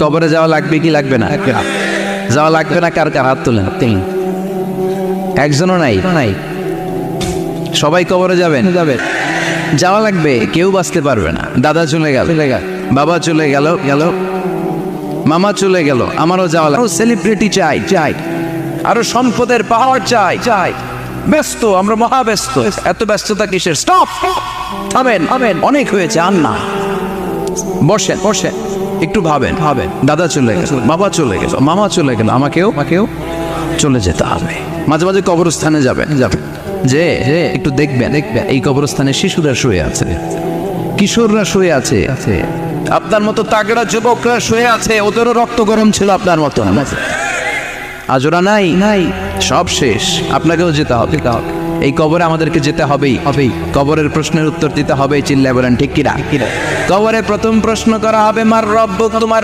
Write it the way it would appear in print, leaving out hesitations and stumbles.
কবরে যাওয়া লাগবে কি লাগবে না? যাওয়া লাগবে না, কার কার হাত তোলেন? একজনও নাই। সবাই কবরে যাবেন? যাওয়া লাগবে, কেউ বাঁচতে পারবে না। দাদা চলে গেল, বাবা চলে গেল, মামা চলে গেল, আমারও যাওয়া লাগবে। সেলিব্রিটি চাই, আরো সম্পদের পাহাড় চাই। ব্যস্ত, আমরা মহা ব্যস্ত। এত ব্যস্ততা কিসের? স্টপ, থামেন, অনেক হয়েছে, আর না। বসেন, একটু ভাবেন। দাদা চলে গেল, বাবা চলে গেল, মামা চলে গেল, আমাকেও চলে যেতে হবে। মাঝে মাঝে কবরস্থানে যাবেন, যে একটু দেখবেন এই কবরস্থানে শিশুরা শুয়ে আছে, কিশোররা শুয়ে আছে, আপনার মতো তাগড়া যুবকরা শুয়ে আছে, ওদেরও রক্ত গরম ছিল আপনার মতো। আজ ওরা নাই, সব শেষ। আপনাকেও যেতে হবে। এই কবরে আমাদেরকে যেতে হবেই। কবরের প্রশ্নের উত্তর দিতে হবে। চিল্লায় বলেন ঠিক কিনা? কবরে প্রথম প্রশ্ন করা হবে, মার রব্বুক, তোমার